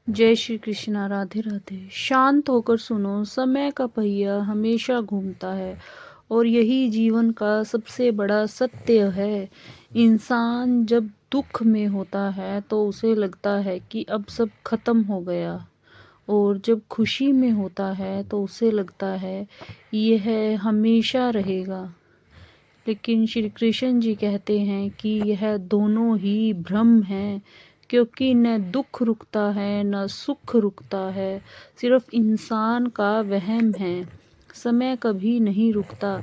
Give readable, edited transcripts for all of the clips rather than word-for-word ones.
जय श्री कृष्णा। राधे राधे। शांत होकर सुनो, समय का पहिया हमेशा घूमता है और यही जीवन का सबसे बड़ा सत्य है। इंसान जब दुख में होता है तो उसे लगता है कि अब सब खत्म हो गया, और जब खुशी में होता है तो उसे लगता है यह हमेशा रहेगा। लेकिन श्री कृष्ण जी कहते हैं कि यह दोनों ही भ्रम हैं, क्योंकि न दुख रुकता है न सुख रुकता है, सिर्फ इंसान का वहम है। समय कभी नहीं रुकता।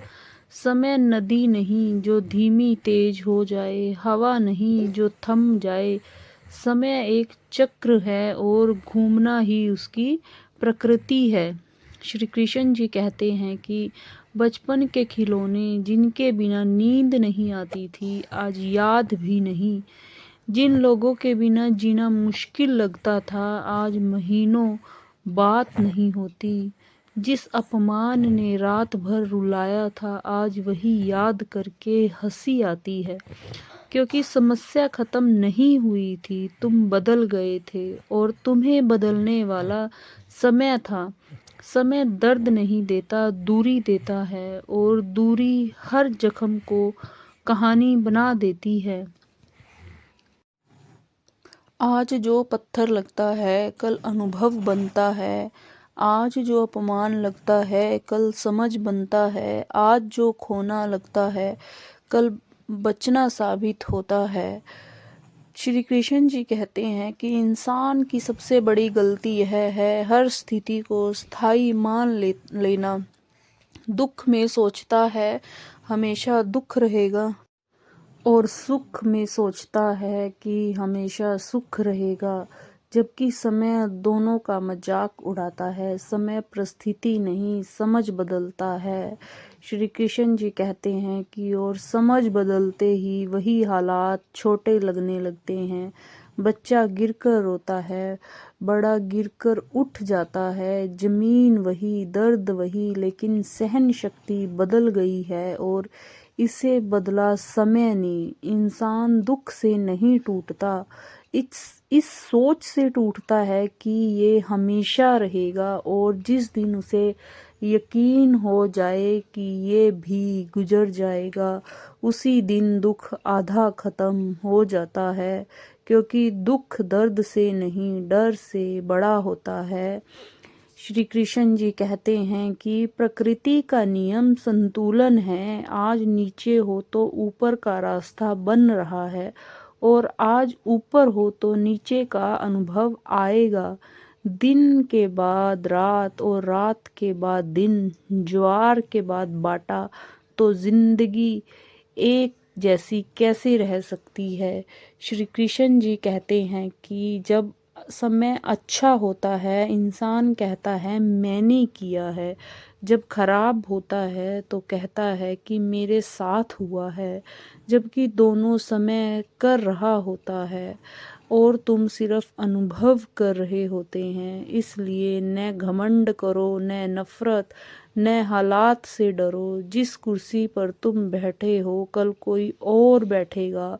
समय नदी नहीं जो धीमी तेज हो जाए, हवा नहीं जो थम जाए। समय एक चक्र है और घूमना ही उसकी प्रकृति है। श्री कृष्ण जी कहते हैं कि बचपन के खिलौने जिनके बिना नींद नहीं आती थी, आज याद भी नहीं। जिन लोगों के बिना जीना मुश्किल लगता था, आज महीनों बात नहीं होती। जिस अपमान ने रात भर रुलाया था, आज वही याद करके हंसी आती है। क्योंकि समस्या खत्म नहीं हुई थी, तुम बदल गए थे और तुम्हें बदलने वाला समय था। समय दर्द नहीं देता, दूरी देता है, और दूरी हर जख्म को कहानी बना देती है। आज जो पत्थर लगता है कल अनुभव बनता है। आज जो अपमान लगता है कल समझ बनता है। आज जो खोना लगता है कल बचना साबित होता है। श्री कृष्ण जी कहते हैं कि इंसान की सबसे बड़ी गलती यह है हर स्थिति को स्थायी मान लेना। दुख में सोचता है हमेशा दुख रहेगा, और सुख में सोचता है कि हमेशा सुख रहेगा। जबकि समय दोनों का मजाक उड़ाता है। समय परिस्थिति नहीं, समझ बदलता है। श्री कृष्ण जी कहते हैं कि और समझ बदलते ही वही हालात छोटे लगने लगते हैं। बच्चा गिरकर रोता है, बड़ा गिरकर उठ जाता है। जमीन वही, दर्द वही, लेकिन सहन शक्ति बदल गई है, और इसे बदला समय ने। इंसान दुख से नहीं टूटता, इस सोच से टूटता है कि ये हमेशा रहेगा। और जिस दिन उसे यकीन हो जाए कि ये भी गुजर जाएगा, उसी दिन दुख आधा खत्म हो जाता है। क्योंकि दुख दर्द से नहीं, डर से बड़ा होता है। श्री कृष्ण जी कहते हैं कि प्रकृति का नियम संतुलन है। आज नीचे हो तो ऊपर का रास्ता बन रहा है, और आज ऊपर हो तो नीचे का अनुभव आएगा। दिन के बाद रात और रात के बाद दिन, ज्वार के बाद बाटा, तो जिंदगी एक जैसी कैसे रह सकती है। श्री कृष्ण जी कहते हैं कि जब समय अच्छा होता है इंसान कहता है मैंने किया है, जब खराब होता है तो कहता है कि मेरे साथ हुआ है। जबकि दोनों समय कर रहा होता है और तुम सिर्फ अनुभव कर रहे होते हैं। इसलिए न घमंड करो, न नफरत, न हालात से डरो। जिस कुर्सी पर तुम बैठे हो कल कोई और बैठेगा,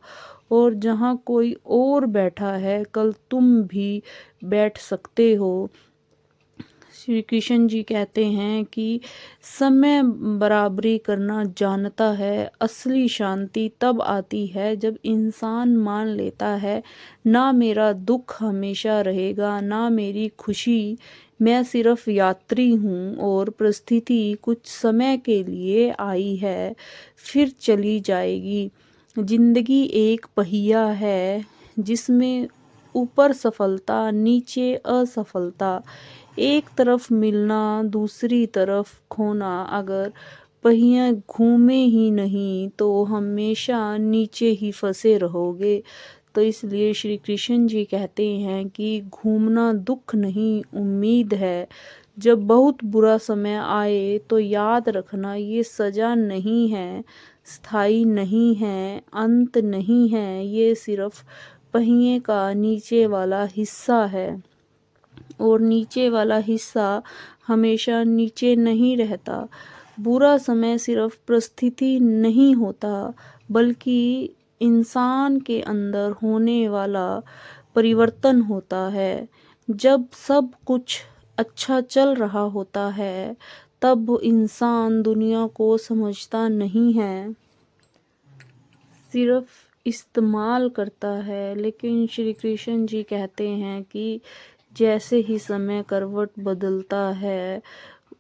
और जहाँ कोई और बैठा है कल तुम भी बैठ सकते हो। श्री कृष्ण जी कहते हैं कि समय बराबरी करना जानता है। असली शांति तब आती है जब इंसान मान लेता है ना मेरा दुख हमेशा रहेगा, ना मेरी खुशी। मैं सिर्फ यात्री हूँ और परिस्थिति कुछ समय के लिए आई है, फिर चली जाएगी। जिंदगी एक पहिया है जिसमें ऊपर सफलता नीचे असफलता, एक तरफ मिलना दूसरी तरफ खोना। अगर पहिया घूमे ही नहीं तो हमेशा नीचे ही फंसे रहोगे। तो इसलिए श्री कृष्ण जी कहते हैं कि घूमना दुख नहीं, उम्मीद है। जब बहुत बुरा समय आए तो याद रखना ये सजा नहीं है, स्थायी नहीं है, अंत नहीं है, ये सिर्फ पहिए का नीचे वाला हिस्सा है। और नीचे वाला हिस्सा हमेशा नीचे नहीं रहता। बुरा समय सिर्फ परिस्थिति नहीं होता, बल्कि इंसान के अंदर होने वाला परिवर्तन होता है। जब सब कुछ अच्छा चल रहा होता है तब इंसान दुनिया को समझता नहीं है, सिर्फ इस्तेमाल करता है। लेकिन श्री कृष्ण जी कहते हैं कि जैसे ही समय करवट बदलता है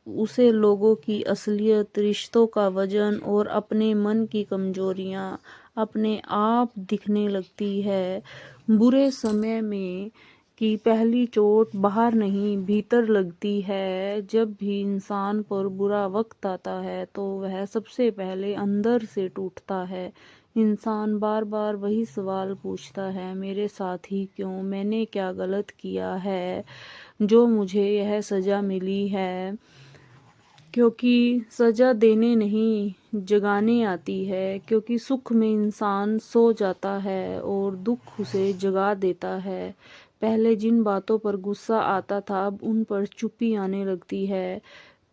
उसे लोगों की असलियत, रिश्तों का वजन और अपने मन की कमजोरियां अपने आप दिखने लगती है। बुरे समय में की पहली चोट बाहर नहीं भीतर लगती है। जब भी इंसान पर बुरा वक्त आता है तो वह सबसे पहले अंदर से टूटता है। इंसान बार बार वही सवाल पूछता है, मेरे साथ ही क्यों? मैंने क्या गलत किया है जो मुझे यह सजा मिली है? क्योंकि सजा देने नहीं जगाने आती है। क्योंकि सुख में इंसान सो जाता है और दुख उसे जगा देता है। पहले जिन बातों पर गुस्सा आता था अब उन पर चुप्पी आने लगती है।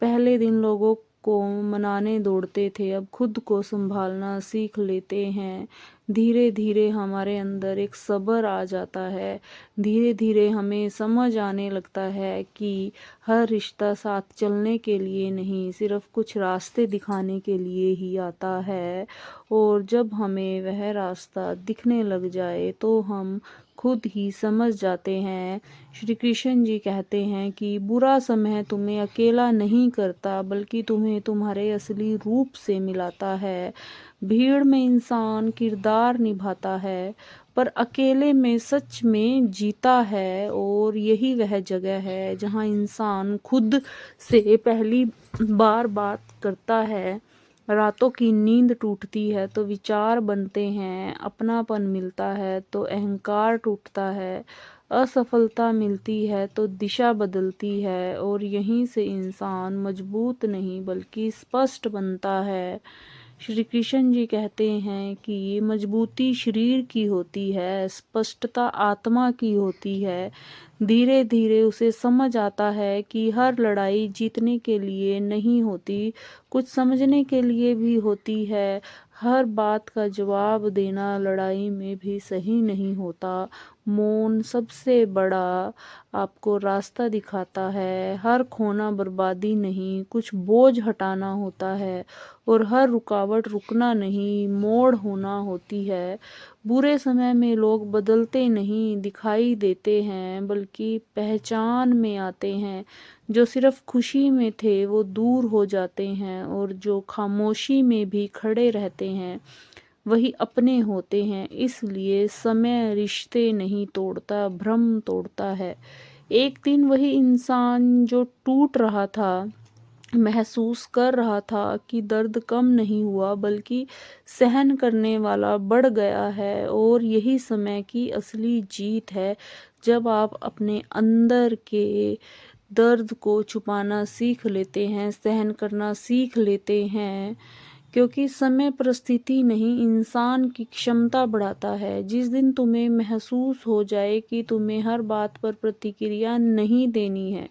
पहले दिन लोगों को मनाने दौड़ते थे, अब खुद को संभालना सीख लेते हैं। धीरे धीरे हमारे अंदर एक सब्र आ जाता है। धीरे धीरे हमें समझ आने लगता है कि हर रिश्ता साथ चलने के लिए नहीं, सिर्फ कुछ रास्ते दिखाने के लिए ही आता है। और जब हमें वह रास्ता दिखने लग जाए तो हम खुद ही समझ जाते हैं। श्री कृष्ण जी कहते हैं कि बुरा समय तुम्हें अकेला नहीं करता बल्कि तुम्हें तुम्हारे असली रूप से मिलाता है। भीड़ में इंसान किरदार निभाता है पर अकेले में सच में जीता है। और यही वह जगह है जहाँ इंसान खुद से पहली बार बात करता है। रातों की नींद टूटती है तो विचार बनते हैं, अपनापन मिलता है तो अहंकार टूटता है, असफलता मिलती है तो दिशा बदलती है। और यहीं से इंसान मजबूत नहीं बल्कि स्पष्ट बनता है। श्री कृष्ण जी कहते हैं कि मजबूती शरीर की होती है, स्पष्टता आत्मा की होती है। धीरे धीरे उसे समझ आता है कि हर लड़ाई जीतने के लिए नहीं होती, कुछ समझने के लिए भी होती है। हर बात का जवाब देना लड़ाई में भी सही नहीं होता। मौन सबसे बड़ा आपको रास्ता दिखाता है। हर खोना बर्बादी नहीं, कुछ बोझ हटाना होता है। और हर रुकावट रुकना नहीं, मोड़ होना होती है। बुरे समय में लोग बदलते नहीं दिखाई देते हैं बल्कि पहचान में आते हैं। जो सिर्फ खुशी में थे वो दूर हो जाते हैं और जो खामोशी में भी खड़े रहते हैं वही अपने होते हैं। इसलिए समय रिश्ते नहीं तोड़ता, भ्रम तोड़ता है। एक दिन वही इंसान जो टूट रहा था महसूस कर रहा था कि दर्द कम नहीं हुआ बल्कि सहन करने वाला बढ़ गया है। और यही समय की असली जीत है। जब आप अपने अंदर के दर्द को छुपाना सीख लेते हैं, सहन करना सीख लेते हैं। क्योंकि समय परिस्थिति नहीं इंसान की क्षमता बढ़ाता है। जिस दिन तुम्हें महसूस हो जाए कि तुम्हें हर बात पर प्रतिक्रिया नहीं देनी है,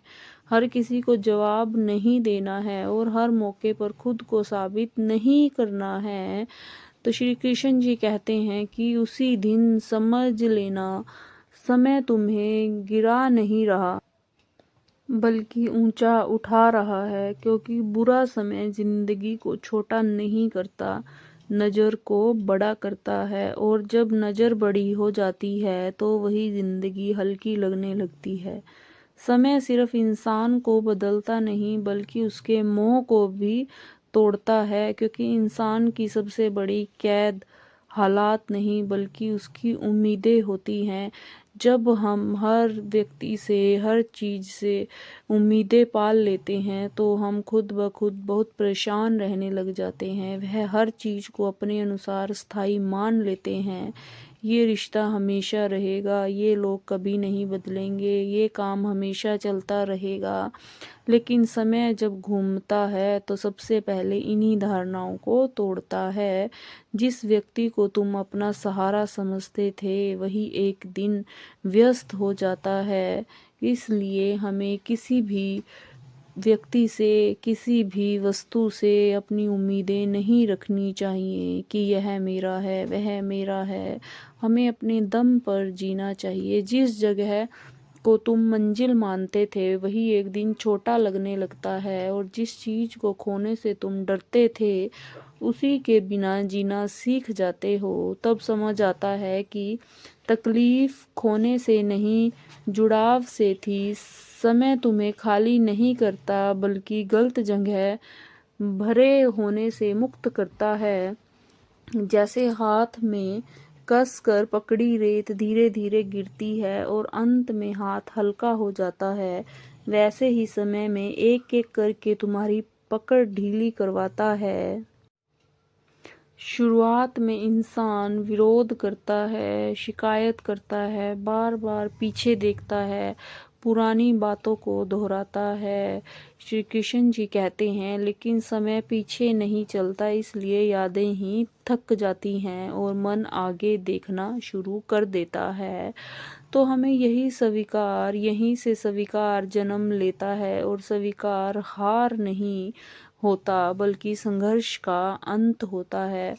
हर किसी को जवाब नहीं देना है और हर मौके पर खुद को साबित नहीं करना है, तो श्री कृष्ण जी कहते हैं कि उसी दिन समझ लेना समय तुम्हें गिरा नहीं रहा बल्कि ऊंचा उठा रहा है। क्योंकि बुरा समय जिंदगी को छोटा नहीं करता, नज़र को बड़ा करता है। और जब नज़र बड़ी हो जाती है तो वही जिंदगी हल्की लगने लगती है। समय सिर्फ इंसान को बदलता नहीं बल्कि उसके मोह को भी तोड़ता है। क्योंकि इंसान की सबसे बड़ी कैद हालात नहीं बल्कि उसकी उम्मीदें होती हैं। जब हम हर व्यक्ति से, हर चीज़ से उम्मीदें पाल लेते हैं तो हम खुद ब खुद बहुत परेशान रहने लग जाते हैं। वह हर चीज़ को अपने अनुसार स्थायी मान लेते हैं। ये रिश्ता हमेशा रहेगा, ये लोग कभी नहीं बदलेंगे, ये काम हमेशा चलता रहेगा। लेकिन समय जब घूमता है तो सबसे पहले इन्हीं धारणाओं को तोड़ता है। जिस व्यक्ति को तुम अपना सहारा समझते थे वही एक दिन व्यस्त हो जाता है। इसलिए हमें किसी भी व्यक्ति से, किसी भी वस्तु से अपनी उम्मीदें नहीं रखनी चाहिए कि यह मेरा है, वह मेरा है। हमें अपने दम पर जीना चाहिए। जिस जगह को तुम मंजिल मानते थे वही एक दिन छोटा लगने लगता है, और जिस चीज को खोने से तुम डरते थे उसी के बिना जीना सीख जाते हो। तब समझ आता है कि तकलीफ खोने से नहीं, जुड़ाव से थी। समय तुम्हें खाली नहीं करता बल्कि गलत जगह भरे होने से मुक्त करता है। जैसे हाथ में कस कर पकड़ी रेत धीरे धीरे गिरती है और अंत में हाथ हल्का हो जाता है, वैसे ही समय में एक एक करके तुम्हारी पकड़ ढीली करवाता है। शुरुआत में इंसान विरोध करता है, शिकायत करता है, बार बार पीछे देखता है, पुरानी बातों को दोहराता है। श्री कृष्ण जी कहते हैं, लेकिन समय पीछे नहीं चलता, इसलिए यादें ही थक जाती हैं और मन आगे देखना शुरू कर देता है। तो हमें यहीं से स्वीकार जन्म लेता है, और स्वीकार हार नहीं होता बल्कि संघर्ष का अंत होता है।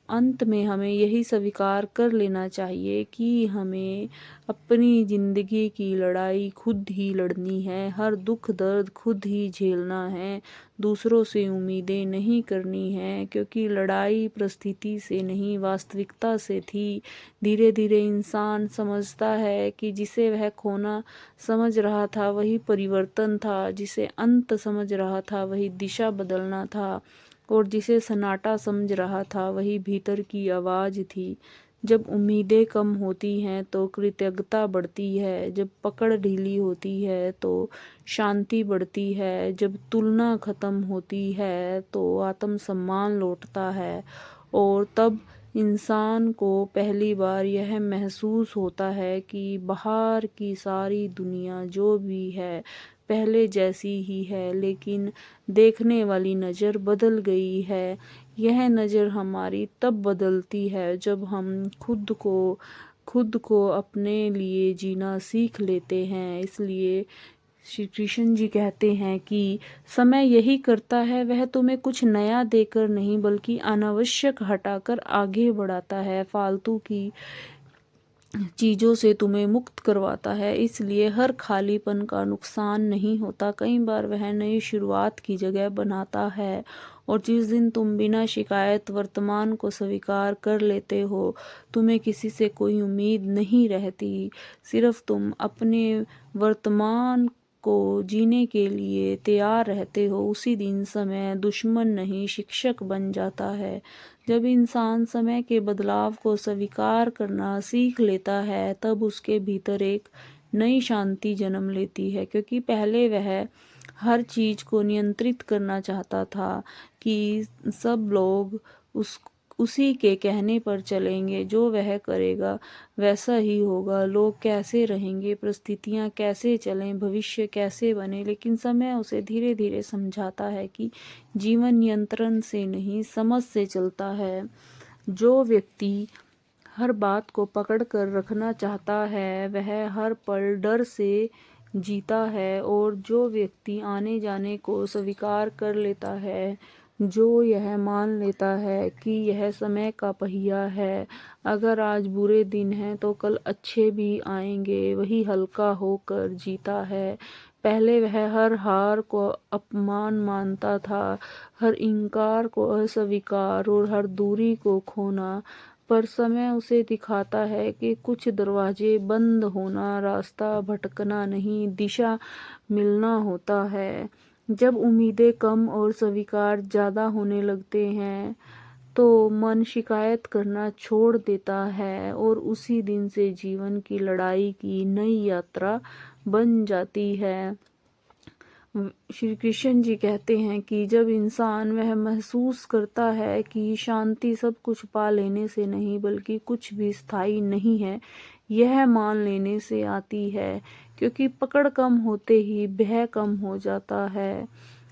अंत में हमें यही स्वीकार कर लेना चाहिए कि हमें अपनी जिंदगी की लड़ाई खुद ही लड़नी है, हर दुख दर्द खुद ही झेलना है, दूसरों से उम्मीदें नहीं करनी है, क्योंकि लड़ाई परिस्थिति से नहीं वास्तविकता से थी। धीरे धीरे इंसान समझता है कि जिसे वह खोना समझ रहा था वही परिवर्तन था, जिसे अंत समझ रहा था वही दिशा बदलना था, और जिसे सन्नाटा समझ रहा था वही भीतर की आवाज थी। जब उम्मीदें कम होती हैं तो कृतज्ञता बढ़ती है, जब पकड़ ढीली होती है तो शांति बढ़ती है, जब तुलना खत्म होती है तो आत्मसम्मान लौटता है, और तब इंसान को पहली बार यह महसूस होता है कि बाहर की सारी दुनिया जो भी है पहले जैसी ही है, लेकिन देखने वाली नज़र बदल गई है। यह नज़र हमारी तब बदलती है जब हम खुद को अपने लिए जीना सीख लेते हैं। इसलिए श्री कृष्ण जी कहते हैं कि समय यही करता है, वह तुम्हें कुछ नया देकर नहीं बल्कि अनावश्यक हटाकर आगे बढ़ाता है, फालतू की चीज़ों से तुम्हें मुक्त करवाता है। इसलिए हर खालीपन का नुकसान नहीं होता, कई बार वह नई शुरुआत की जगह बनाता है। और जिस दिन तुम बिना शिकायत वर्तमान को स्वीकार कर लेते हो, तुम्हें किसी से कोई उम्मीद नहीं रहती, सिर्फ तुम अपने वर्तमान को जीने के लिए तैयार रहते हो, उसी दिन समय दुश्मन नहीं शिक्षक बन जाता है। जब इंसान समय के बदलाव को स्वीकार करना सीख लेता है तब उसके भीतर एक नई शांति जन्म लेती है, क्योंकि पहले वह हर चीज को नियंत्रित करना चाहता था कि सब लोग उसी के कहने पर चलेंगे, जो वह करेगा वैसा ही होगा, लोग कैसे रहेंगे, परिस्थितियां कैसे चलें, भविष्य कैसे बने। लेकिन समय उसे धीरे धीरे समझाता है कि जीवन नियंत्रण से नहीं समझ से चलता है। जो व्यक्ति हर बात को पकड़ कर रखना चाहता है वह हर पल डर से जीता है, और जो व्यक्ति आने जाने को स्वीकार कर लेता है, जो यह मान लेता है कि यह समय का पहिया है, अगर आज बुरे दिन हैं तो कल अच्छे भी आएंगे, वही हल्का होकर जीता है। पहले वह हर हार को अपमान मानता था, हर इनकार को अस्वीकार और हर दूरी को खोना, पर समय उसे दिखाता है कि कुछ दरवाजे बंद होना रास्ता भटकना नहीं, दिशा मिलना होता है। जब उम्मीदें कम और स्वीकार ज़्यादा होने लगते हैं तो मन शिकायत करना छोड़ देता है, और उसी दिन से जीवन की लड़ाई की नई यात्रा बन जाती है। श्री कृष्ण जी कहते हैं कि जब इंसान वह महसूस करता है कि शांति सब कुछ पा लेने से नहीं बल्कि कुछ भी स्थायी नहीं है, यह मान लेने से आती है, क्योंकि पकड़ कम होते ही भय कम हो जाता है।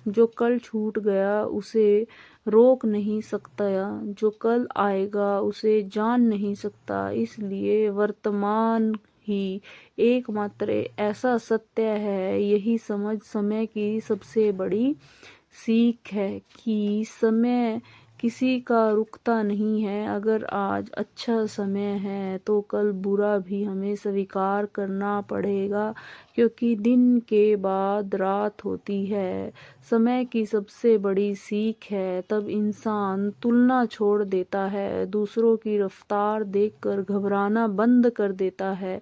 जो कल छूट गया उसे रोक नहीं सकता, जो कल आएगा उसे जान नहीं सकता, इसलिए वर्तमान ही एकमात्र ऐसा सत्य है। यही समझ समय की सबसे बड़ी सीख है कि समय किसी का रुकता नहीं है। अगर आज अच्छा समय है तो कल बुरा भी हमें स्वीकार करना पड़ेगा, क्योंकि दिन के बाद रात होती है। समय की सबसे बड़ी सीख है, तब इंसान तुलना छोड़ देता है, दूसरों की रफ्तार देखकर घबराना बंद कर देता है,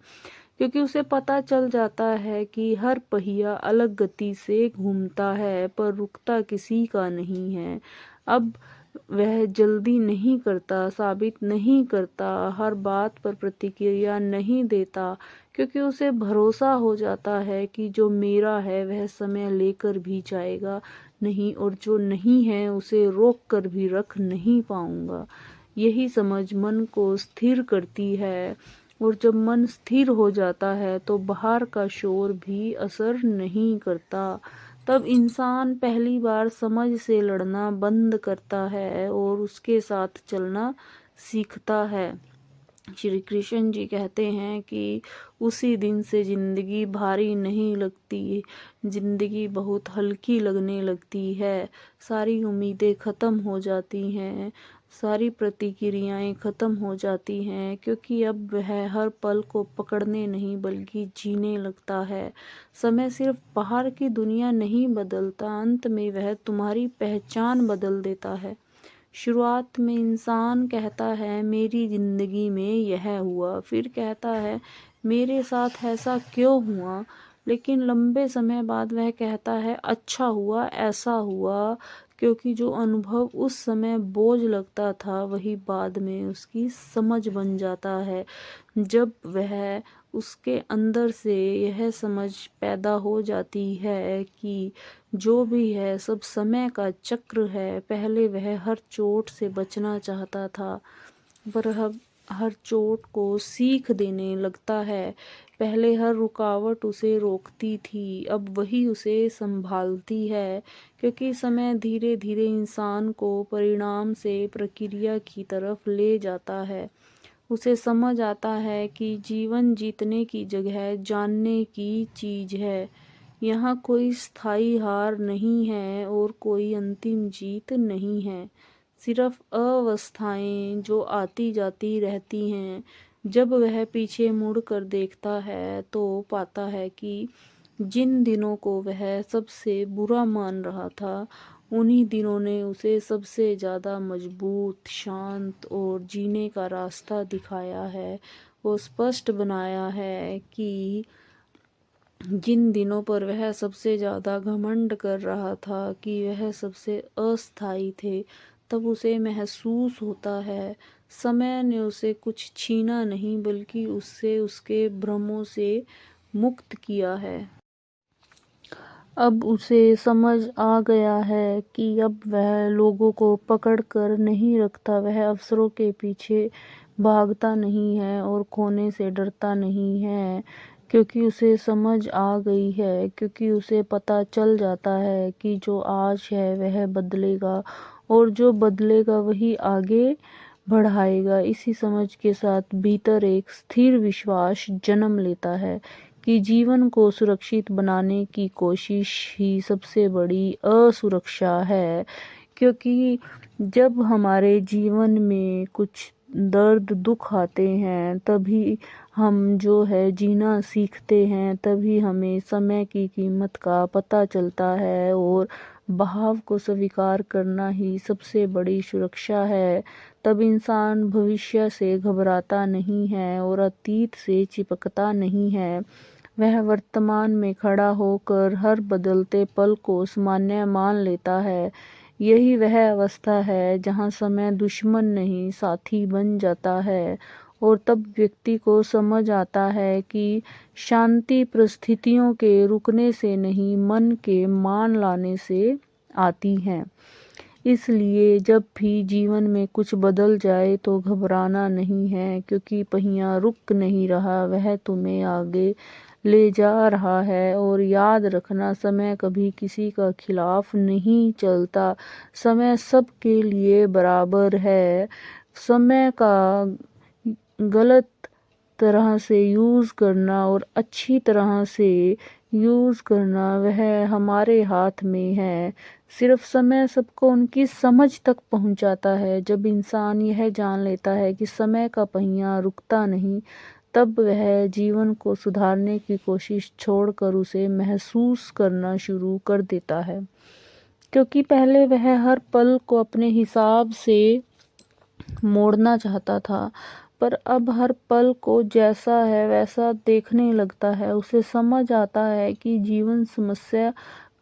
क्योंकि उसे पता चल जाता है कि हर पहिया अलग गति से घूमता है पर रुकता किसी का नहीं है। अब वह जल्दी नहीं करता, साबित नहीं करता, हर बात पर प्रतिक्रिया नहीं देता, क्योंकि उसे भरोसा हो जाता है कि जो मेरा है वह समय लेकर भी जाएगा नहीं, और जो नहीं है उसे रोक कर भी रख नहीं पाऊंगा। यही समझ मन को स्थिर करती है, और जब मन स्थिर हो जाता है तो बाहर का शोर भी असर नहीं करता। तब इंसान पहली बार समझ से लड़ना बंद करता है और उसके साथ चलना सीखता है। श्री कृष्ण जी कहते हैं कि उसी दिन से जिंदगी भारी नहीं लगती, जिंदगी बहुत हल्की लगने लगती है। सारी उम्मीदें ख़त्म हो जाती हैं, सारी प्रतिक्रियाएं ख़त्म हो जाती हैं, क्योंकि अब वह हर पल को पकड़ने नहीं बल्कि जीने लगता है। समय सिर्फ बाहर की दुनिया नहीं बदलता, अंत में वह तुम्हारी पहचान बदल देता है। शुरुआत में इंसान कहता है मेरी ज़िंदगी में यह हुआ, फिर कहता है मेरे साथ ऐसा क्यों हुआ, लेकिन लंबे समय बाद वह कहता है अच्छा हुआ ऐसा हुआ, क्योंकि जो अनुभव उस समय बोझ लगता था वही बाद में उसकी समझ बन जाता है। जब वह उसके अंदर से यह समझ पैदा हो जाती है कि जो भी है सब समय का चक्र है। पहले वह हर चोट से बचना चाहता था, पर अब हर चोट को सीख देने लगता है। पहले हर रुकावट उसे रोकती थी, अब वही उसे संभालती है, क्योंकि समय धीरे धीरे इंसान को परिणाम से प्रक्रिया की तरफ ले जाता है। उसे समझ आता है कि जीवन जीतने की जगह जानने की चीज है। यहाँ कोई स्थायी हार नहीं है और कोई अंतिम जीत नहीं है, सिर्फ अवस्थाएं जो आती जाती रहती हैं। जब वह पीछे मुड़ कर देखता है तो पाता है कि जिन दिनों को वह सबसे बुरा मान रहा था, उन्हीं दिनों ने उसे सबसे ज़्यादा मजबूत, शांत और जीने का रास्ता दिखाया है। वो स्पष्ट बनाया है कि जिन दिनों पर वह सबसे ज़्यादा घमंड कर रहा था कि वह सबसे अस्थायी थे, तब उसे महसूस होता है समय ने उसे कुछ छीना नहीं बल्कि उससे उसके भ्रमों से मुक्त किया है। अब उसे समझ आ गया है कि अब वह लोगों को पकड़ कर नहीं रखता, वह अवसरों के पीछे भागता नहीं है और खोने से डरता नहीं है, क्योंकि उसे समझ आ गई है, क्योंकि उसे पता चल जाता है कि जो आज है वह बदलेगा और जो बदलेगा वही आगे बढ़ाएगा। इसी समझ के साथ भीतर एक स्थिर विश्वास जन्म लेता है कि जीवन को सुरक्षित बनाने की कोशिश ही सबसे बड़ी असुरक्षा है, क्योंकि जब हमारे जीवन में कुछ दर्द दुख आते हैं तभी हम जो है जीना सीखते हैं, तभी हमें समय की कीमत का पता चलता है और बहाव को स्वीकार करना ही सबसे बड़ी सुरक्षा है। तब इंसान भविष्य से घबराता नहीं है और अतीत से चिपकता नहीं है। वह वर्तमान में खड़ा होकर हर बदलते पल को सामान्य मान लेता है। यही वह अवस्था है जहाँ समय दुश्मन नहीं साथी बन जाता है, और तब व्यक्ति को समझ आता है कि शांति परिस्थितियों के रुकने से नहीं मन के मान लाने से आती है। इसलिए जब भी जीवन में कुछ बदल जाए तो घबराना नहीं है, क्योंकि पहिया रुक नहीं रहा, वह तुम्हें आगे ले जा रहा है। और याद रखना, समय कभी किसी का खिलाफ नहीं चलता, समय सबके लिए बराबर है। समय का गलत तरह से यूज़ करना और अच्छी तरह से यूज़ करना वह हमारे हाथ में है। सिर्फ समय सबको उनकी समझ तक पहुंचाता है। जब इंसान यह जान लेता है कि समय का पहिया रुकता नहीं, तब वह जीवन को सुधारने की कोशिश छोड़कर उसे महसूस करना शुरू कर देता है। क्योंकि पहले वह हर पल को अपने हिसाब से मोड़ना चाहता था, पर अब हर पल को जैसा है वैसा देखने लगता है। उसे समझ आता है कि जीवन समस्या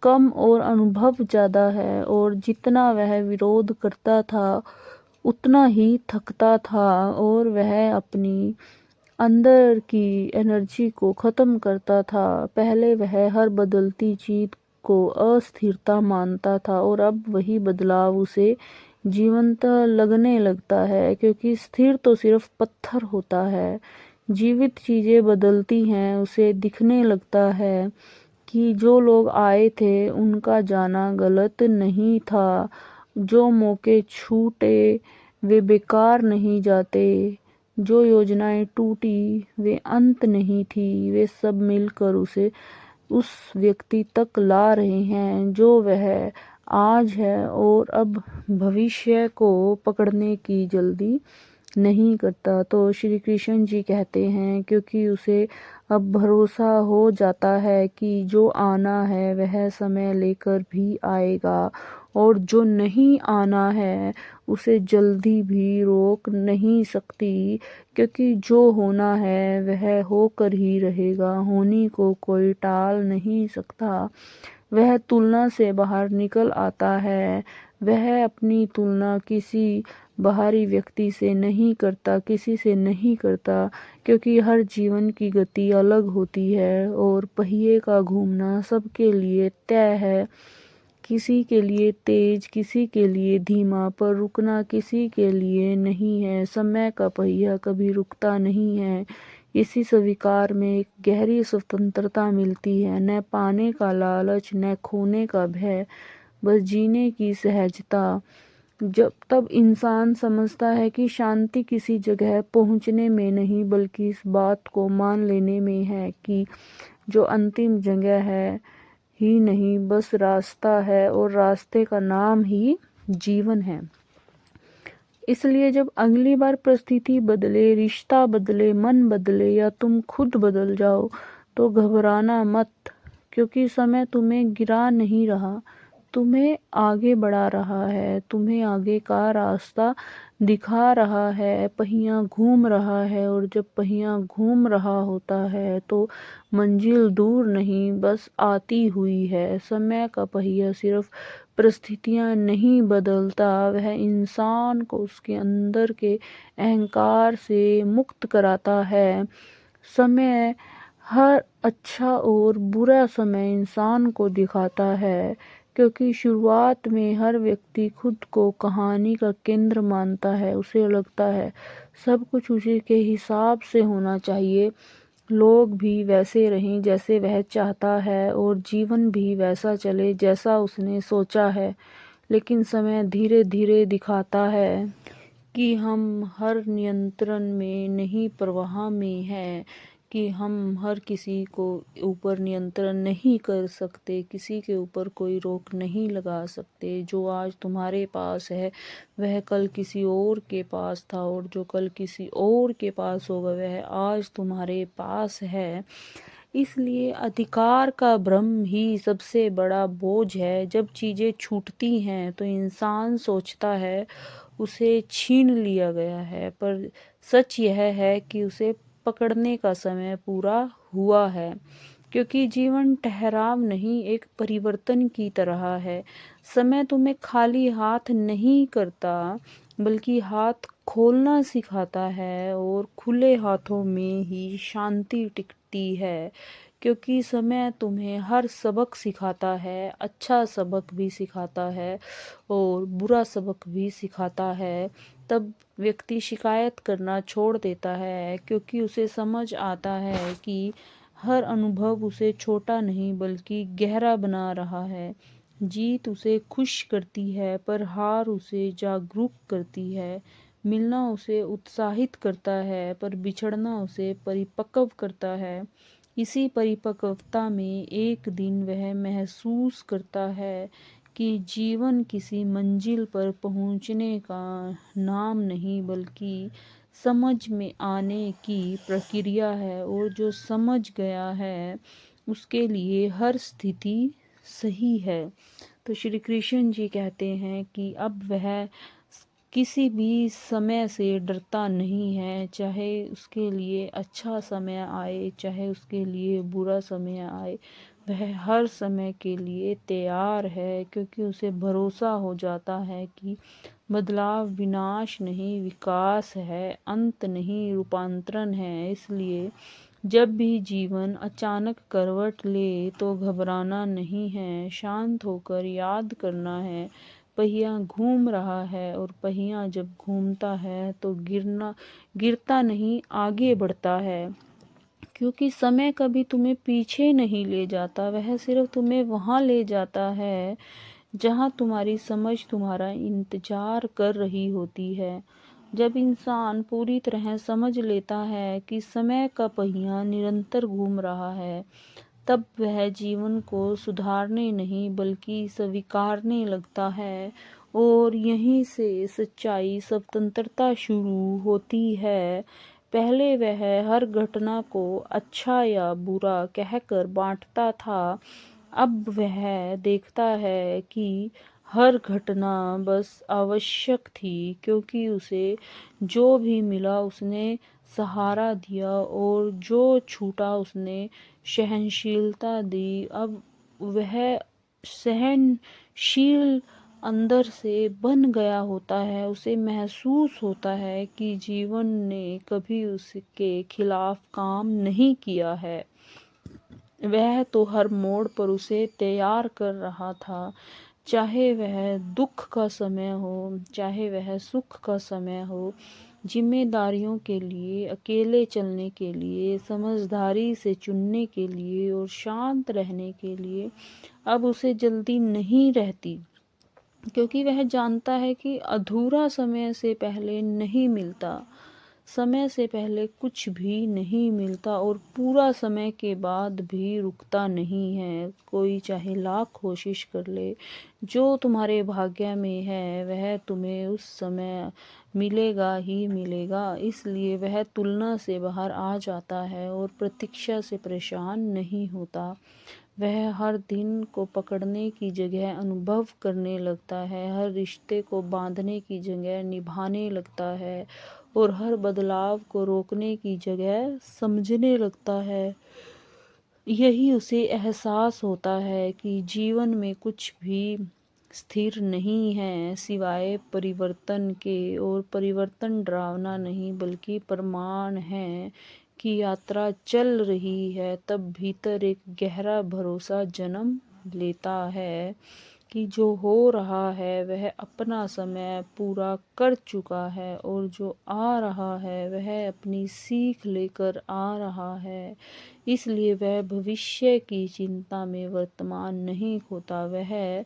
कम और अनुभव ज़्यादा है, और जितना वह विरोध करता था उतना ही थकता था, और वह अपनी अंदर की एनर्जी को ख़त्म करता था। पहले वह हर बदलती चीज़ को अस्थिरता मानता था, और अब वही बदलाव उसे जीवंत लगने लगता है, क्योंकि स्थिर तो सिर्फ पत्थर होता है। जीवित चीज़ें बदलती हैं। उसे दिखने लगता है कि जो लोग आए थे उनका जाना गलत नहीं था, जो मौके छूटे वे बेकार नहीं जाते, जो योजनाएं टूटी वे अंत नहीं थी, वे सब मिलकर उसे उस व्यक्ति तक ला रहे हैं जो वह आज है, और अब भविष्य को पकड़ने की जल्दी नहीं करता। तो श्री कृष्ण जी कहते हैं, क्योंकि उसे अब भरोसा हो जाता है कि जो आना है वह समय लेकर भी आएगा, और जो नहीं आना है उसे जल्दी भी रोक नहीं सकती, क्योंकि जो होना है वह होकर ही रहेगा। होनी को कोई टाल नहीं सकता। वह तुलना से बाहर निकल आता है। वह अपनी तुलना किसी बाहरी व्यक्ति से नहीं करता, किसी से नहीं करता, क्योंकि हर जीवन की गति अलग होती है, और पहिए का घूमना सबके लिए तय है। किसी के लिए तेज, किसी के लिए धीमा, पर रुकना किसी के लिए नहीं है। समय का पहिया कभी रुकता नहीं है। इसी स्वीकार में एक गहरी स्वतंत्रता मिलती है। न पाने का लालच, न खोने का भय, बस जीने की सहजता। जब तब इंसान समझता है कि शांति किसी जगह पहुंचने में नहीं, बल्कि इस बात को मान लेने में है कि जो अंतिम जगह है ही नहीं, बस रास्ता है, और रास्ते का नाम ही जीवन है। इसलिए जब अगली बार परिस्थिति बदले, रिश्ता बदले, मन बदले, या तुम खुद बदल जाओ, तो घबराना मत, क्योंकि समय तुम्हें गिरा नहीं रहा, तुम्हें आगे बढ़ा रहा है, तुम्हें आगे का रास्ता दिखा रहा है। पहिया घूम रहा है, और जब पहिया घूम रहा होता है तो मंजिल दूर नहीं, बस आती हुई है। समय का पहिया सिर्फ परिस्थितियां नहीं बदलता, वह इंसान को उसके अंदर के अहंकार से मुक्त कराता है। समय, हर अच्छा और बुरा समय इंसान को दिखाता है, क्योंकि शुरुआत में हर व्यक्ति खुद को कहानी का केंद्र मानता है। उसे लगता है सब कुछ उसी के हिसाब से होना चाहिए, लोग भी वैसे रहें जैसे वह चाहता है, और जीवन भी वैसा चले जैसा उसने सोचा है। लेकिन समय धीरे धीरे दिखाता है कि हम हर नियंत्रण में नहीं, प्रवाह में है, कि हम हर किसी को ऊपर नियंत्रण नहीं कर सकते, किसी के ऊपर कोई रोक नहीं लगा सकते। जो आज तुम्हारे पास है वह कल किसी और के पास था, और जो कल किसी और के पास होगा वह आज तुम्हारे पास है। इसलिए अधिकार का भ्रम ही सबसे बड़ा बोझ है। जब चीज़ें छूटती हैं तो इंसान सोचता है उसे छीन लिया गया है, पर सच यह है कि उसे पकड़ने का समय पूरा हुआ है। क्योंकि जीवन ठहराव नहीं, एक परिवर्तन की तरह है। समय तुम्हें खाली हाथ नहीं करता, बल्कि हाथ खोलना सिखाता है, और खुले हाथों में ही शांति टिकती है। क्योंकि समय तुम्हें हर सबक सिखाता है, अच्छा सबक भी सिखाता है और बुरा सबक भी सिखाता है। तब व्यक्ति शिकायत करना छोड़ देता है, क्योंकि उसे समझ आता है कि हर अनुभव उसे छोटा नहीं बल्कि गहरा बना रहा है। जीत उसे खुश करती है, पर हार उसे जागरूक करती है। मिलना उसे उत्साहित करता है, पर बिछड़ना उसे परिपक्व करता है। इसी परिपक्वता में एक दिन वह महसूस करता है कि जीवन किसी मंजिल पर पहुंचने का नाम नहीं बल्कि समझ में आने की प्रक्रिया है, और जो समझ गया है उसके लिए हर स्थिति सही है। तो श्री कृष्ण जी कहते हैं कि अब वह किसी भी समय से डरता नहीं है, चाहे उसके लिए अच्छा समय आए चाहे उसके लिए बुरा समय आए, वह हर समय के लिए तैयार है, क्योंकि उसे भरोसा हो जाता है कि बदलाव विनाश नहीं विकास है, अंत नहीं रूपांतरण है। इसलिए जब भी जीवन अचानक करवट ले तो घबराना नहीं है, शांत होकर याद करना है पहिया घूम रहा है, और पहिया जब घूमता है तो गिरता नहीं आगे बढ़ता है। क्योंकि समय कभी तुम्हें पीछे नहीं ले जाता, वह सिर्फ तुम्हें वहां ले जाता है जहां तुम्हारी समझ तुम्हारा इंतजार कर रही होती है। जब इंसान पूरी तरह समझ लेता है कि समय का पहिया निरंतर घूम रहा है, तब वह जीवन को सुधारने नहीं बल्कि स्वीकारने लगता है, और यहीं से सच्चाई स्वतंत्रता शुरू होती है। पहले वह हर घटना को अच्छा या बुरा कहकर बांटता था, अब वह देखता है कि हर घटना बस आवश्यक थी, क्योंकि उसे जो भी मिला उसने सहारा दिया, और जो छूटा उसने सहनशीलता दी। अब वह सहनशील अंदर से बन गया होता है, उसे महसूस होता है कि जीवन ने कभी उसके खिलाफ काम नहीं किया है, वह तो हर मोड़ पर उसे तैयार कर रहा था। चाहे वह दुख का समय हो चाहे वह सुख का समय हो, जिम्मेदारियों के लिए, अकेले चलने के लिए, समझदारी से चुनने के लिए और शांत रहने के लिए अब उसे जल्दी नहीं रहती, क्योंकि वह जानता है कि अधूरा समय से पहले नहीं मिलता, समय से पहले कुछ भी नहीं मिलता, और पूरा समय के बाद भी रुकता नहीं है। कोई चाहे लाख कोशिश कर ले, जो तुम्हारे भाग्य में है वह तुम्हें उस समय मिलेगा ही मिलेगा। इसलिए वह तुलना से बाहर आ जाता है और प्रतीक्षा से परेशान नहीं होता। वह हर दिन को पकड़ने की जगह अनुभव करने लगता है, हर रिश्ते को बांधने की जगह निभाने लगता है, और हर बदलाव को रोकने की जगह समझने लगता है। यही उसे एहसास होता है कि जीवन में कुछ भी स्थिर नहीं है सिवाय परिवर्तन के, और परिवर्तन डरावना नहीं बल्कि प्रमाण है कि यात्रा चल रही है। तब भीतर एक गहरा भरोसा जन्म लेता है कि जो हो रहा है वह अपना समय पूरा कर चुका है, और जो आ रहा है वह अपनी सीख लेकर आ रहा है। इसलिए वह भविष्य की चिंता में वर्तमान नहीं खोता, वह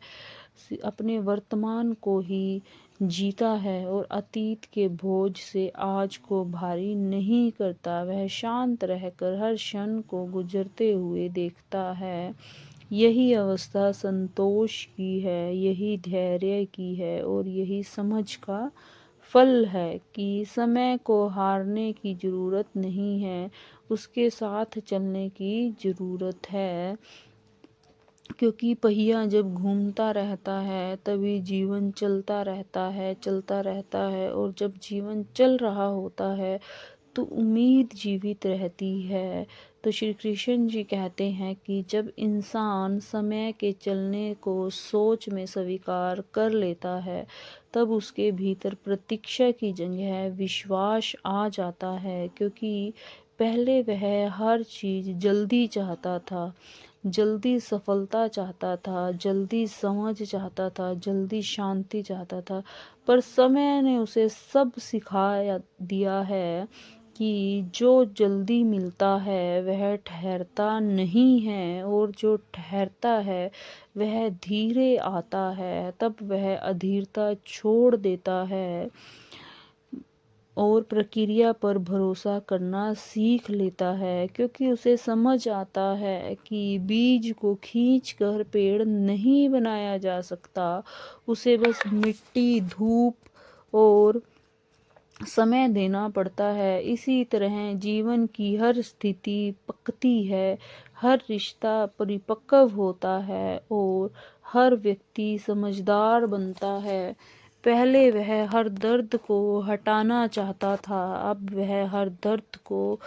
अपने वर्तमान को ही जीता है, और अतीत के बोझ से आज को भारी नहीं करता। वह शांत रहकर हर क्षण को गुजरते हुए देखता है। यही अवस्था संतोष की है, यही धैर्य की है, और यही समझ का फल है कि समय को हारने की जरूरत नहीं है, उसके साथ चलने की जरूरत है। क्योंकि पहिया जब घूमता रहता है तभी जीवन चलता रहता है, और जब जीवन चल रहा होता है तो उम्मीद जीवित रहती है। तो श्री कृष्ण जी कहते हैं कि जब इंसान समय के चलने को सोच में स्वीकार कर लेता है, तब उसके भीतर प्रतीक्षा की जगह विश्वास आ जाता है, क्योंकि पहले वह हर चीज जल्दी चाहता था, जल्दी सफलता चाहता था, जल्दी समझ चाहता था, जल्दी शांति चाहता था। पर समय ने उसे सब सिखा दिया है कि जो जल्दी मिलता है वह ठहरता नहीं है, और जो ठहरता है वह धीरे आता है। तब वह अधीरता छोड़ देता है और प्रक्रिया पर भरोसा करना सीख लेता है, क्योंकि उसे समझ आता है कि बीज को खींचकर पेड़ नहीं बनाया जा सकता। उसे बस मिट्टी, धूप और समय देना पड़ता है। इसी तरह जीवन की हर स्थिति पकती है, हर रिश्ता परिपक्व होता है और हर व्यक्ति समझदार बनता है। पहले वह हर दर्द को हटाना चाहता था, अब वह हर दर्द को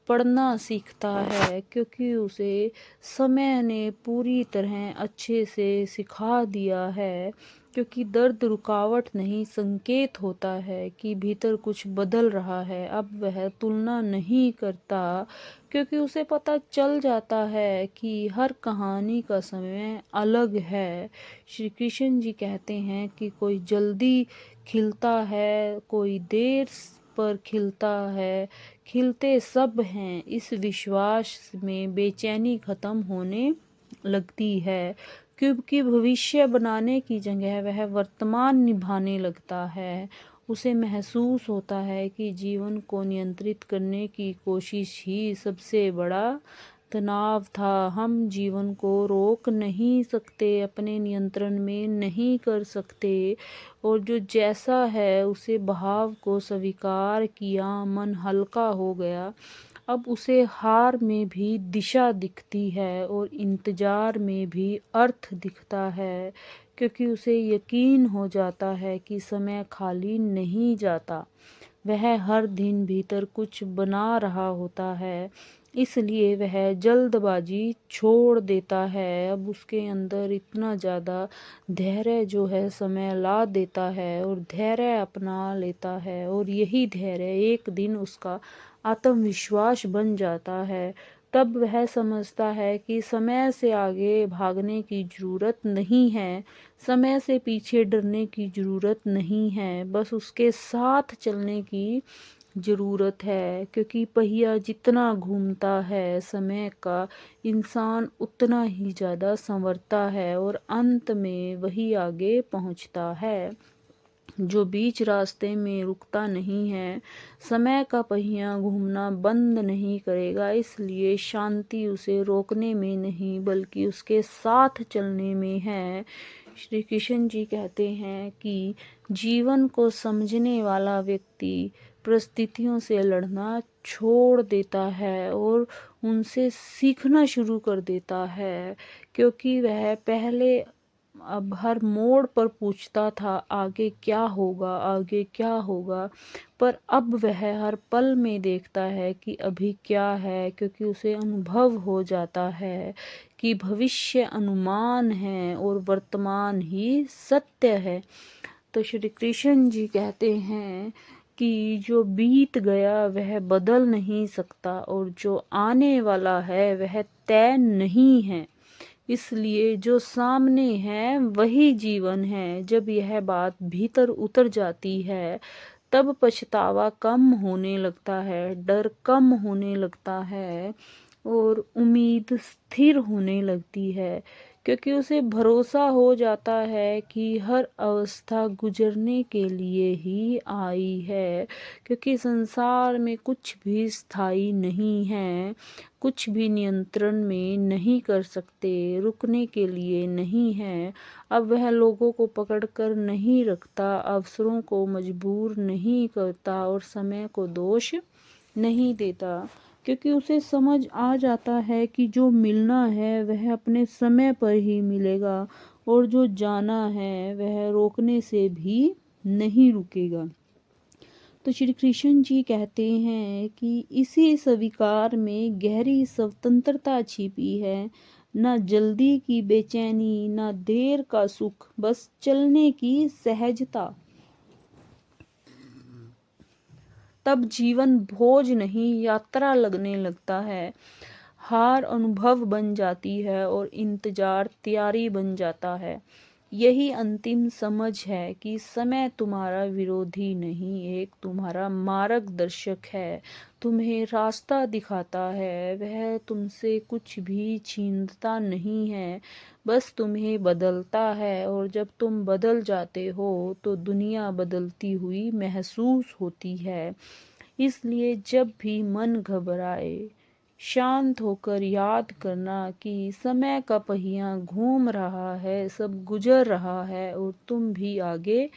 पढ़ना सीखता है, क्योंकि उसे समय ने पूरी तरह अच्छे से सिखा दिया है। क्योंकि दर्द रुकावट नहीं, संकेत होता है कि भीतर कुछ बदल रहा है। अब वह तुलना नहीं करता, क्योंकि उसे पता चल जाता है कि हर कहानी का समय अलग है। श्री कृष्ण जी कहते हैं कि कोई जल्दी खिलता है, कोई देर पर खिलता है, खिलते सब हैं। इस विश्वास में बेचैनी खत्म होने लगती है, क्योंकि भविष्य बनाने की जगह वह वर्तमान निभाने लगता है। उसे महसूस होता है कि जीवन को नियंत्रित करने की कोशिश ही सबसे बड़ा तनाव था। हम जीवन को रोक नहीं सकते, अपने नियंत्रण में नहीं कर सकते, और जो जैसा है उसे बहाव को स्वीकार किया, मन हल्का हो गया। अब उसे हार में भी दिशा दिखती है और इंतजार में भी अर्थ दिखता है, क्योंकि उसे यकीन हो जाता है कि समय खाली नहीं जाता, वह हर दिन भीतर कुछ बना रहा होता है। इसलिए वह जल्दबाजी छोड़ देता है। अब उसके अंदर इतना ज़्यादा धैर्य जो है समय ला देता है और धैर्य अपना लेता है, और यही धैर्य एक दिन उसका आत्मविश्वास बन जाता है। तब वह समझता है कि समय से आगे भागने की ज़रूरत नहीं है, समय से पीछे डरने की ज़रूरत नहीं है, बस उसके साथ चलने की ज़रूरत है। क्योंकि पहिया जितना घूमता है समय का, इंसान उतना ही ज़्यादा संवरता है और अंत में वही आगे पहुंचता है जो बीच रास्ते में रुकता नहीं है। समय का पहिया घूमना बंद नहीं करेगा, इसलिए शांति उसे रोकने में नहीं बल्कि उसके साथ चलने में है। श्री कृष्ण जी कहते हैं कि जीवन को समझने वाला व्यक्ति परिस्थितियों से लड़ना छोड़ देता है और उनसे सीखना शुरू कर देता है, क्योंकि वह पहले अब हर मोड़ पर पूछता था आगे क्या होगा, आगे क्या होगा, पर अब वह हर पल में देखता है कि अभी क्या है, क्योंकि उसे अनुभव हो जाता है कि भविष्य अनुमान है और वर्तमान ही सत्य है। तो श्री कृष्ण जी कहते हैं कि जो बीत गया वह बदल नहीं सकता और जो आने वाला है वह तय नहीं है, इसलिए जो सामने है वही जीवन है। जब यह बात भीतर उतर जाती है तब पछतावा कम होने लगता है, डर कम होने लगता है और उम्मीद स्थिर होने लगती है, क्योंकि उसे भरोसा हो जाता है कि हर अवस्था गुजरने के लिए ही आई है। क्योंकि संसार में कुछ भी स्थायी नहीं है, कुछ भी नियंत्रण में नहीं कर सकते, रुकने के लिए नहीं है। अब वह लोगों को पकड़ कर नहीं रखता, अवसरों को मजबूर नहीं करता और समय को दोष नहीं देता, क्योंकि उसे समझ आ जाता है कि जो मिलना है वह अपने समय पर ही मिलेगा और जो जाना है वह रोकने से भी नहीं रुकेगा। तो श्री कृष्ण जी कहते हैं कि इसी स्वीकार में गहरी स्वतंत्रता छिपी है, न जल्दी की बेचैनी, न देर का सुख, बस चलने की सहजता। तब जीवन बोझ नहीं यात्रा लगने लगता है, हार अनुभव बन जाती है और इंतजार तैयारी बन जाता है। यही अंतिम समझ है कि समय तुम्हारा विरोधी नहीं, एक तुम्हारा मार्गदर्शक है, तुम्हें रास्ता दिखाता है। वह तुमसे कुछ भी छीनता नहीं है, बस तुम्हें बदलता है। और जब तुम बदल जाते हो तो दुनिया बदलती हुई महसूस होती है। इसलिए जब भी मन घबराए, शांत होकर याद करना कि समय का पहिया घूम रहा है, सब गुजर रहा है और तुम भी आगे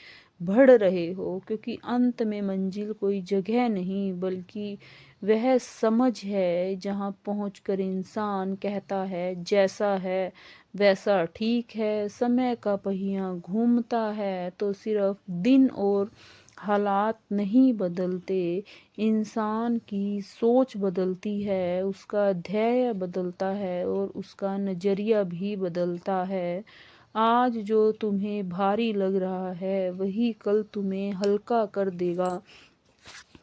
बढ़ रहे हो। क्योंकि अंत में मंजिल कोई जगह नहीं, बल्कि वह समझ है जहाँ पहुंचकर इंसान कहता है जैसा है वैसा ठीक है। समय का पहिया घूमता है तो सिर्फ दिन और हालात नहीं बदलते, इंसान की सोच बदलती है, उसका ध्येय बदलता है और उसका नज़रिया भी बदलता है। आज जो तुम्हें भारी लग रहा है वही कल तुम्हें हल्का कर देगा।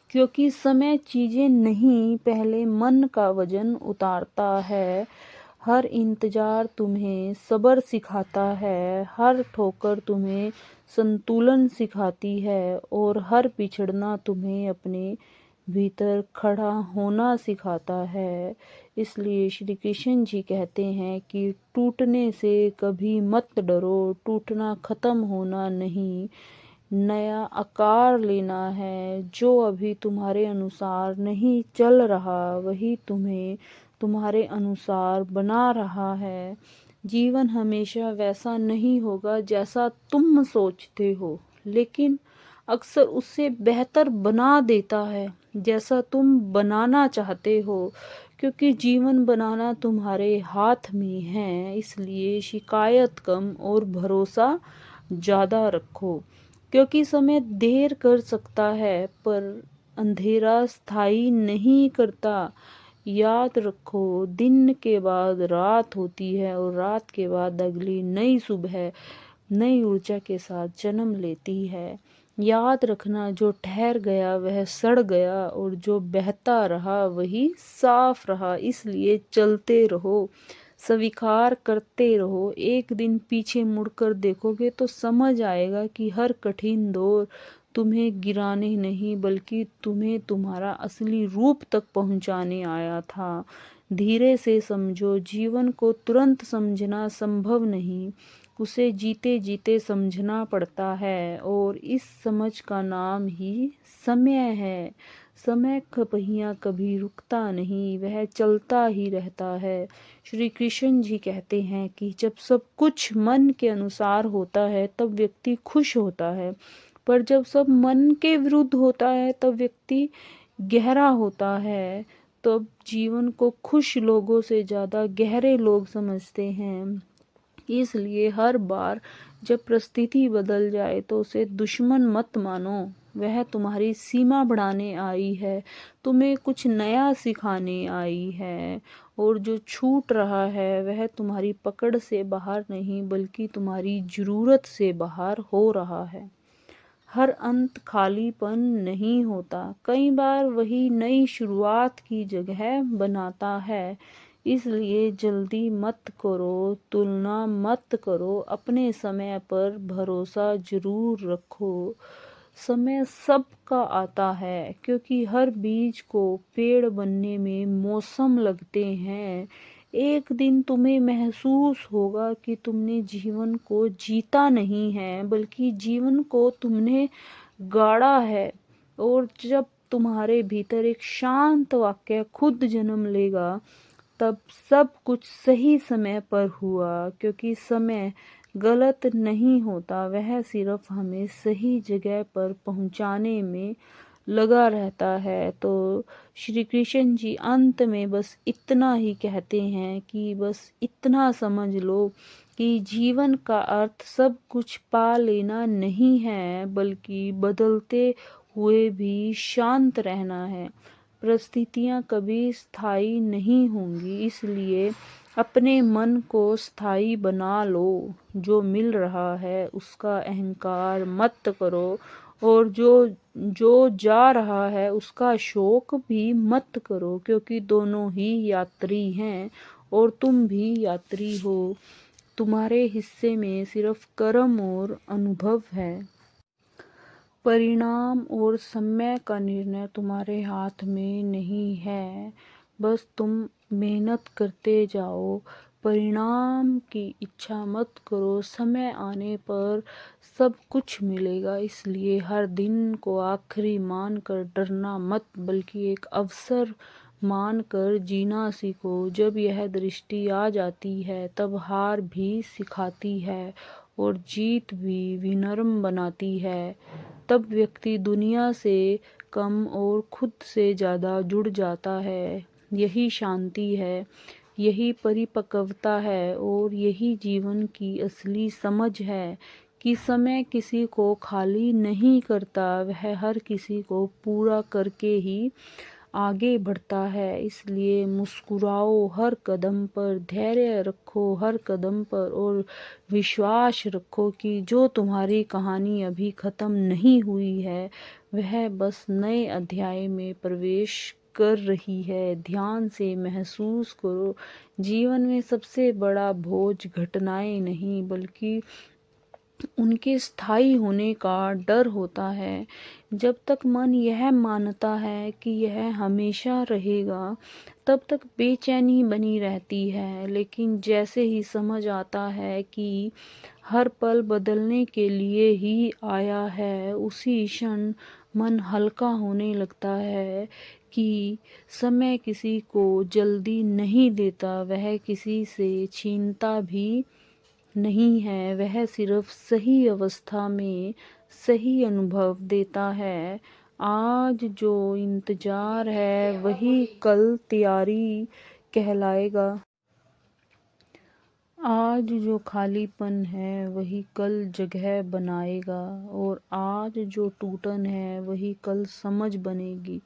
क्योंकि समय चीजें नहीं, पहले मन का वजन उतारता है। हर इंतजार तुम्हें सब्र सिखाता है, हर ठोकर तुम्हें संतुलन सिखाती है और हर पिछड़ना तुम्हें अपने भीतर खड़ा होना सिखाता है। इसलिए श्री कृष्ण जी कहते हैं कि टूटने से कभी मत डरो, टूटना खत्म होना नहीं, नया आकार लेना है। जो अभी तुम्हारे अनुसार नहीं चल रहा वही तुम्हें तुम्हारे अनुसार बना रहा है। जीवन हमेशा वैसा नहीं होगा जैसा तुम सोचते हो, लेकिन अक्सर उससे बेहतर बना देता है जैसा तुम बनाना चाहते हो। क्योंकि जीवन बनाना तुम्हारे हाथ में है, इसलिए शिकायत कम और भरोसा ज़्यादा रखो। क्योंकि समय देर कर सकता है पर अंधेरा स्थायी नहीं करता। याद रखो, दिन के बाद रात होती है और रात के बाद अगली नई सुबह नई ऊर्जा के साथ जन्म लेती है। याद रखना, जो ठहर गया वह सड़ गया और जो बहता रहा वही साफ रहा। इसलिए चलते रहो, स्वीकार करते रहो। एक दिन पीछे मुड़कर देखोगे तो समझ आएगा कि हर कठिन दौर तुम्हें गिराने नहीं बल्कि तुम्हें तुम्हारा असली रूप तक पहुंचाने आया था। धीरे से समझो, जीवन को तुरंत समझना संभव नहीं, उसे जीते जीते समझना पड़ता है और इस समझ का नाम ही समय है। समय का पहिया कभी रुकता नहीं, वह चलता ही रहता है। श्री कृष्ण जी कहते हैं कि जब सब कुछ मन के अनुसार होता है तब व्यक्ति खुश होता है, पर जब सब मन के विरुद्ध होता है तब व्यक्ति गहरा होता है। तब जीवन को खुश लोगों से ज़्यादा गहरे लोग समझते हैं। इसलिए हर बार जब परिस्थिति बदल जाए तो उसे दुश्मन मत मानो, वह तुम्हारी सीमा बढ़ाने आई है, तुम्हें कुछ नया सिखाने आई है। और जो छूट रहा है वह तुम्हारी पकड़ से बाहर नहीं बल्कि तुम्हारी ज़रूरत से बाहर हो रहा है। हर अंत खालीपन नहीं होता, कई बार वही नई शुरुआत की जगह बनाता है। इसलिए जल्दी मत करो, तुलना मत करो, अपने समय पर भरोसा जरूर रखो। समय सबका आता है, क्योंकि हर बीज को पेड़ बनने में मौसम लगते हैं। एक दिन तुम्हें महसूस होगा कि तुमने जीवन को जीता नहीं है बल्कि जीवन को तुमने गाड़ा है। और जब तुम्हारे भीतर एक शांत वाक्य खुद जन्म लेगा तब सब कुछ सही समय पर हुआ। क्योंकि समय गलत नहीं होता, वह सिर्फ हमें सही जगह पर पहुंचाने में लगा रहता है। तो श्री कृष्ण जी अंत में बस इतना ही कहते हैं कि बस इतना समझ लो कि जीवन का अर्थ सब कुछ पा लेना नहीं है बल्कि बदलते हुए भी शांत रहना है। परिस्थितियाँ कभी स्थायी नहीं होंगी, इसलिए अपने मन को स्थायी बना लो। जो मिल रहा है उसका अहंकार मत करो और जो जो जा रहा है उसका शोक भी मत करो, क्योंकि दोनों ही यात्री हैं और तुम भी यात्री हो। तुम्हारे हिस्से में सिर्फ कर्म और अनुभव है। परिणाम और समय का निर्णय तुम्हारे हाथ में नहीं है। बस तुम मेहनत करते जाओ, परिणाम की इच्छा मत करो। समय आने पर सब कुछ मिलेगा। इसलिए हर दिन को आखिरी मानकर डरना मत, बल्कि एक अवसर मानकर जीना सीखो। जब यह दृष्टि आ जाती है तब हार भी सिखाती है और जीत भी विनम्र बनाती है। तब व्यक्ति दुनिया से कम और खुद से ज़्यादा जुड़ जाता है। यही शांति है, यही परिपक्वता है और यही जीवन की असली समझ है कि समय किसी को खाली नहीं करता, वह हर किसी को पूरा करके ही आगे बढ़ता है। इसलिए मुस्कुराओ हर कदम पर, धैर्य रखो हर कदम पर और विश्वास रखो कि जो तुम्हारी कहानी अभी ख़त्म नहीं हुई है, वह बस नए अध्याय में प्रवेश कर रही है। ध्यान से महसूस करो, जीवन में सबसे बड़ा बोझ घटनाएं नहीं, बल्कि उनके स्थायी होने का डर होता है। जब तक मन यह मानता है कि यह हमेशा रहेगा, तब तक बेचैनी बनी रहती है। लेकिन जैसे ही समझ आता है कि हर पल बदलने के लिए ही आया है, उसी क्षण मन हल्का होने लगता है कि समय किसी को जल्दी नहीं देता, वह किसी से छीनता भी नहीं है। वह सिर्फ सही अवस्था में सही अनुभव देता है। आज जो इंतजार है वही कल तैयारी कहलाएगा। आज जो खालीपन है वही कल जगह बनाएगा और आज जो टूटन है वही कल समझ बनेगी।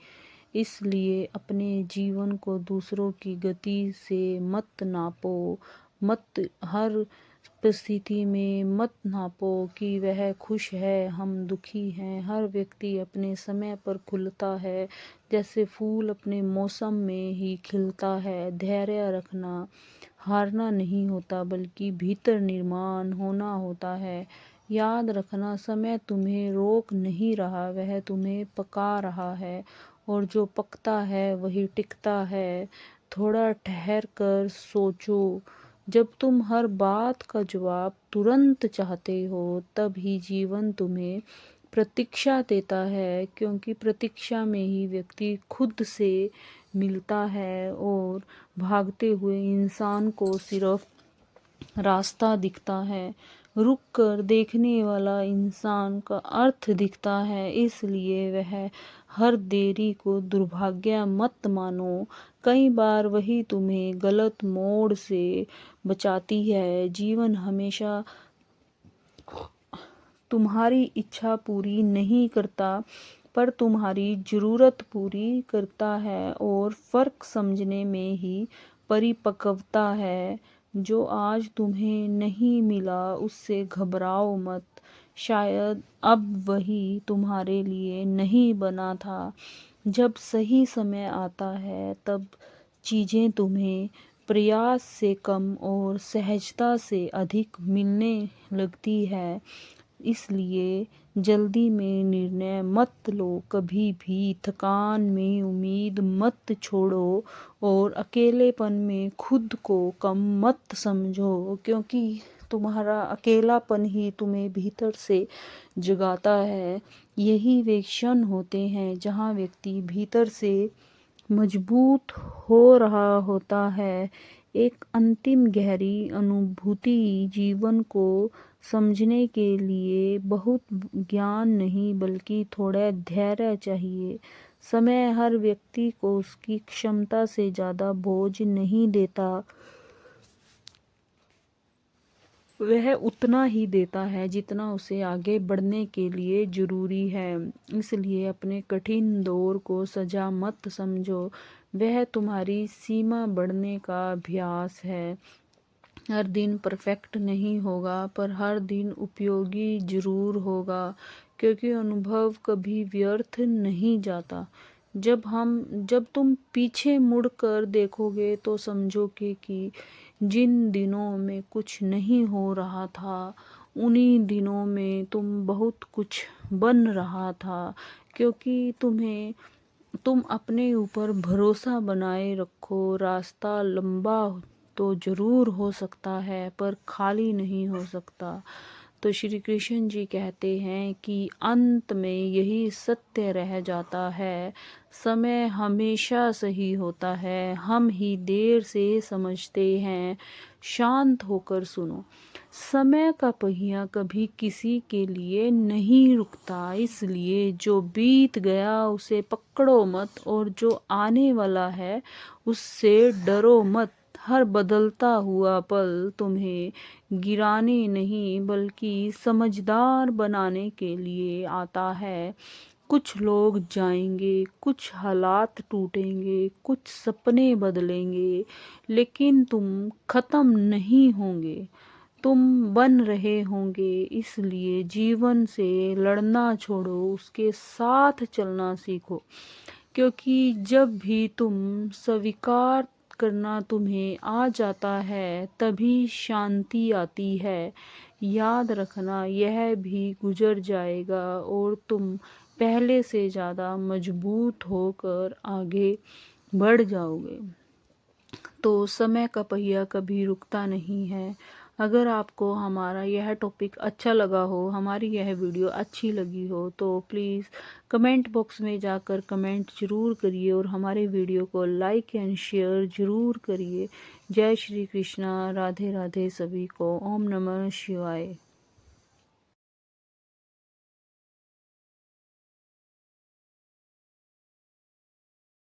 इसलिए अपने जीवन को दूसरों की गति से मत नापो, मत हर परिस्थिति में मत नापो कि वह खुश है, हम दुखी हैं। हर व्यक्ति अपने समय पर खुलता है, जैसे फूल अपने मौसम में ही खिलता है। धैर्य रखना हारना नहीं होता, बल्कि भीतर निर्माण होना होता है। याद रखना, समय तुम्हें रोक नहीं रहा, वह तुम्हें पका रहा है और जो पकता है वही टिकता है। थोड़ा ठहर कर सोचो, जब तुम हर बात का जवाब तुरंत चाहते हो, तब ही जीवन तुम्हें प्रतीक्षा देता है, क्योंकि प्रतीक्षा में ही व्यक्ति खुद से मिलता है और भागते हुए इंसान को सिर्फ रास्ता दिखता है। रुक कर देखने वाला इंसान का अर्थ दिखता है। इसलिए वह हर देरी को दुर्भाग्य मत मानो, कई बार वही तुम्हें गलत मोड़ से बचाती है। जीवन हमेशा तुम्हारी इच्छा पूरी नहीं करता, पर तुम्हारी ज़रूरत पूरी करता है और फ़र्क समझने में ही परिपक्वता है। जो आज तुम्हें नहीं मिला उससे घबराओ मत, शायद अब वही तुम्हारे लिए नहीं बना था। जब सही समय आता है तब चीज़ें तुम्हें प्रयास से कम और सहजता से अधिक मिलने लगती है। इसलिए जल्दी में निर्णय मत लो, कभी भी थकान में उम्मीद मत छोड़ो और अकेलेपन में खुद को कम मत समझो, क्योंकि तुम्हारा अकेलापन ही तुम्हें भीतर से जगाता है। यही वे क्षण होते हैं जहाँ व्यक्ति भीतर से मजबूत हो रहा होता है। एक अंतिम गहरी अनुभूति, जीवन को समझने के लिए बहुत ज्ञान नहीं, बल्कि थोड़ा धैर्य चाहिए। समय हर व्यक्ति को उसकी क्षमता से ज़्यादा बोझ नहीं देता, वह उतना ही देता है जितना उसे आगे बढ़ने के लिए ज़रूरी है। इसलिए अपने कठिन दौर को सजा मत समझो, वह तुम्हारी सीमा बढ़ने का अभ्यास है। हर दिन परफेक्ट नहीं होगा, पर हर दिन उपयोगी ज़रूर होगा, क्योंकि अनुभव कभी व्यर्थ नहीं जाता। जब तुम पीछे मुड़कर देखोगे तो समझोगे कि जिन दिनों में कुछ नहीं हो रहा था, उन्हीं दिनों में तुम बहुत कुछ बन रहा था, क्योंकि तुम अपने ऊपर भरोसा बनाए रखो। रास्ता लंबा तो ज़रूर हो सकता है, पर खाली नहीं हो सकता। तो श्री कृष्ण जी कहते हैं कि अंत में यही सत्य रह जाता है, समय हमेशा सही होता है, हम ही देर से समझते हैं। शांत होकर सुनो, समय का पहिया कभी किसी के लिए नहीं रुकता, इसलिए जो बीत गया उसे पकड़ो मत, और जो आने वाला है उससे डरो मत। हर बदलता हुआ पल तुम्हें गिराने नहीं बल्कि समझदार बनाने के लिए आता है। कुछ लोग जाएंगे, कुछ हालात टूटेंगे, कुछ सपने बदलेंगे, लेकिन तुम खत्म नहीं होंगे, तुम बन रहे होंगे। इसलिए जीवन से लड़ना छोड़ो, उसके साथ चलना सीखो, क्योंकि जब भी तुम स्वीकार करना तुम्हें आ जाता है, तभी शांति आती है। याद रखना, यह भी गुजर जाएगा और तुम पहले से ज़्यादा मजबूत होकर आगे बढ़ जाओगे। तो समय का पहिया कभी रुकता नहीं है। अगर आपको हमारा यह टॉपिक अच्छा लगा हो, हमारी यह वीडियो अच्छी लगी हो, तो प्लीज़ कमेंट बॉक्स में जाकर कमेंट ज़रूर करिए और हमारे वीडियो को लाइक एंड शेयर ज़रूर करिए। जय श्री कृष्णा, राधे राधे सभी को। ओम नमः शिवाय।